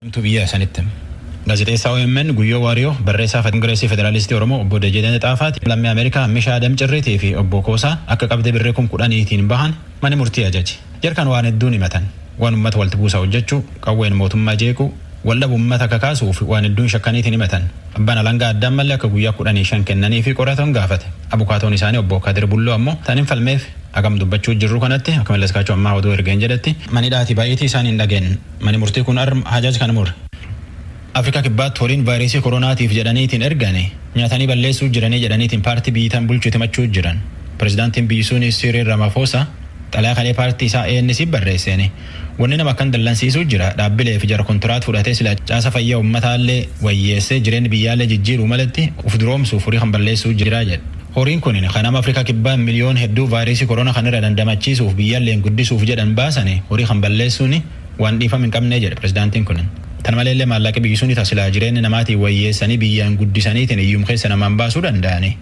Tu biyya sanittim. Gaazexeessaa OMN Guyyoo Waariyooo barreessaa Kongireesii Federaalistii Oromoo obbo Dajeedee Xaafaati lammii Ameerikaa Mishaa Damcirriitii fi obbo Koosaa akka qabdee birree 10,000tiin bahan mana murtii ajaji. Jarkan waan hedduun himatan. Waan uummata walitti buusaa hojjechuu, qawween mootummaa jeequu, waldhabuu uummata kakaasuuf waan hedduun shakkaniitiin himatan. Abbaan alangaa addaan mallee akka guyyaa 15 kennanii fi qoratan gaafate. Abukaatoon isaanii obbo Kadir Bulloo ammoo taniin falmeef agam dubbachuu jirru kanatti akka malleskaachuu ammaa oduu ergeen jedhetti manidhaati baay'eetii isaanii hin dhageen. Mani murtii kun hajaj kan mure. Afrikaa kibbaatti horiin vaayirasii koronaatiif jedhaniitiin ergane nyaatanii balleessuu jiranii jedhaniitiin paartii biyyitaan bulchuu himachuu jiran. Pirezidaantiin biyyi sun Cyril Ramaphosa xalayaa kalee paartii isaa ANC barreesseen wanni nama kan dallansiisuu jira dhaabbilee fi jara kontiraat fudhatee sila caasa fayyaa uummataallee wayyeessee jireenya biyyaallee jijjiiruu malatti uf duroomsuuf horii kan balleessuu jira jedhe. Horiin kun kan Afrikaa kibbaa miliyoon hedduu vaayirasii koronaa kanarra dandamachiisuuf biyyaallee guddisuuf jedhan baasanii horii kan balleessuun waan dhiifama hin qabne jedhe pirezidaantiin kun. Tan malee maallaqa biyyi sun tasilaa jireenya namaatiin wayyeessanii biyyaan guddisaniitiin iyyuu keessa namaan baasuu danda'ani.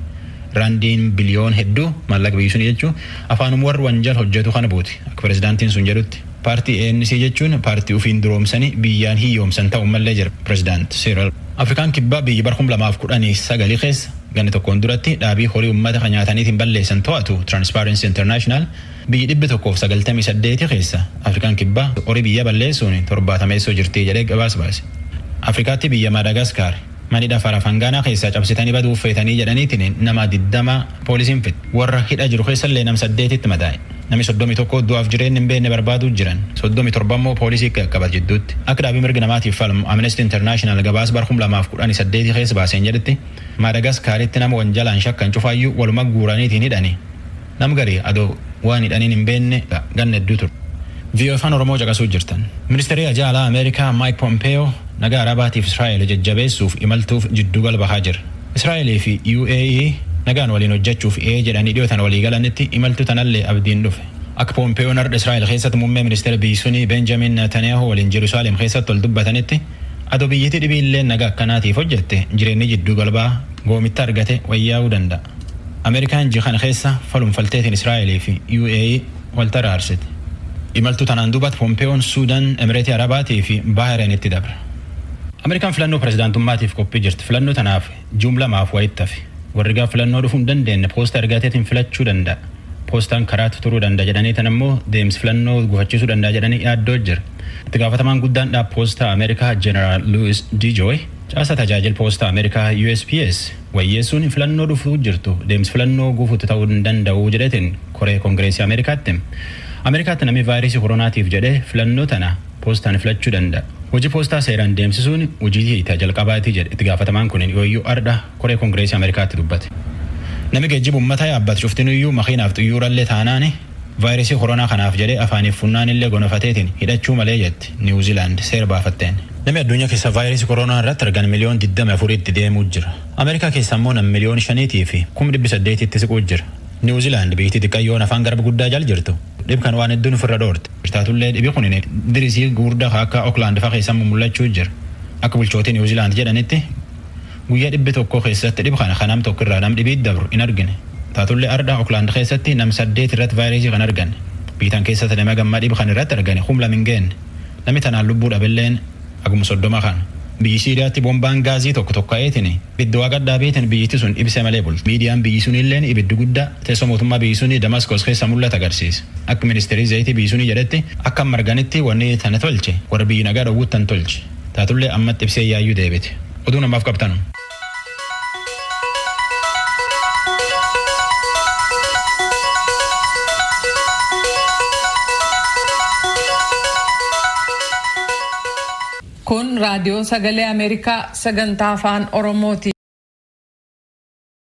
Randiin biliyoon hedduu maallaqa biyyi sun jechuun afaanuma warri wanjal hojjetu kana buuti. Akka pirezidaantiin sun jedhutti paartii ANC jechuun paartii ufiin duroomsanii biyyaan hiyyoomsan ta'uu mallee jira pirezidaant Cyril. Afrikaan kibbaa biyyi bara 2019 keessa ganni tokkoon duratti dhaabii horii uummata kan nyaataniitiin balleessan to'atu Transparency International biyyi 198 keessa Afrikaan kibbaa horii biyya balleessuun 70 jirti jedhee gabaasa baase. Afrikaatti biyya Madagaskar manidha Farafangaanaa keessaa cabsitanii baduuf feetanii jedhaniitiin nama 20 poolisiin fite. Warra hidha jiru keessallee nam 8tti madaa'e. Namni 31 du'aaf jireenya hin beekne barbaaduu jiran 37 immoo poolisii qaqqabat jidduutti. Akka dhaabii mirga namaatiif falmu Amnesty International gabaasa bara 2018 keessa baaseen jedhetti Madagaskaritti nama wanjalaan shakkan cufaayyuu waluma guuraniitiin hidhani. Nam garii adoo waan hidhaniin hin beekne ganna hedduu ture. VOA afaan Oromoo caqasuu jirtan. Ministeerri Ajaa Alaa Ameerikaa Mike Pompeo nagaa Arabaatiif Israa'el jajjabeessuuf imaltuuf jidduu galbahaa jira. Israa'elii fi UAE nagaan waliin hojjechuuf jedhanii dhiyootan walii galanitti imaltu tanallee abdiin dhufe. Akka Pompeoon har'a Israa'el keessatti muummee ministeera biyyi sunii Benjamin Netanyahu waliin Jerusalem keessatti wal dubbatanitti adoo biyyittii dhibiillee nagaa akkanaatiif hojjette jireenyi jidduu galbaa goomitta argate wayyaa'uu danda'a. Ameerikaan jihan keessa falumfalteetiin Israa'elii fi UAE wal taraarsite. Imaltu tanaan duubatti Pompeoon Suudaan, Emireetii Arabaatii fi Baahreenitti dabra. Ameerikaan filannoo pirezidaantummaatiif qophii jirti. Filannoo tanaaf jumlamaaf wayitti hafe. Warri gaa filannoo dhufuu hin dandeenye poostaa ergaateetiin filachuu danda'a. Poostaan karaatti turuu danda'a jedhanii tan ammoo deemsi filannoo gufachiisuu danda'a jedhanii yaaddoo jira. Itti gaafatamaan guddaan dhaab poostaa Ameerikaa General Louis DeJoy caasa tajaajila poostaa Ameerikaa USPS wayyeessuun filannoo dhufuu jirtu deemsi filannoo gufuutti ta'uu hin danda'u jedheetiin koree Kongireesii Ameerikaatti. Ameerikaatti namni vaayirasii koronaatiif jedhee filannoo tana poostaan filachuu danda'a. Hojii poostaa seeraan deemsisuun hojii jalqabaati jedhe itti gaafatamaan kun yooyyuu arda koree Kongireesii Ameerikaatti dubbate. Namni geejjiba uummataa yaabbatu cuftinuyyuu makiinaaf xiyyoorallee taanaani vaayirasii koronaa kanaaf jedhee afaaniif funnaanillee gonofateetiin hidhachuu malee jetti Niwuziilaand seera baafatteen. Namni addunyaa keessa vaayirasii koronaa irratti argan miliyoon 24tti deemuu jira. Ameerikaa keessa immoo nam miliyoon 5 fi 800tti siquu jira. Niwuziilaand biyyi xiqqayyoon afaan garba guddaa jala jirtu. Dhibkan waan hedduun ofirra dhoorte. Taatullee dhibi kun dirisii gurguddaa akka Ookland fa'aa keessa mul'achuu jira. Akka bulchootii Niwuziilaand jedhanitti guyyaa 100 keessatti dhib kanam tokko irraa nam dhibii dabru hin argine. Taatullee arda Ookland keessatti nam 8 irratti vaayirasii kan argan. Biitan keessatti nama gammaa dhib kan irratti argane humla min geenne. Namni tanaan lubbuu dhabilleen aguma 30 kan. Biyyi Siiriyaatti bombaan gaazii tokko ka'eetiin ibidda waaqadhaa beetiin biyyittii sun ibsee malee bulti. Miidiyaan biyyi sunilleen ibiddi guddaa teessoo mootummaa biyyi sunii Damaskos keessa mul'ata agarsiisa. Akka ministeerii zayitii biyyi sunii jedhetti akka marganitti wanni tana tolche warra biyyi nagaa dhowwuttan tolche. Taatullee ammatti ibsee yaayyuu deebite. Oduu namaaf qabtanu. Kun raadiyoo sagalee Ameerikaa sagantaa afaan Oromooti.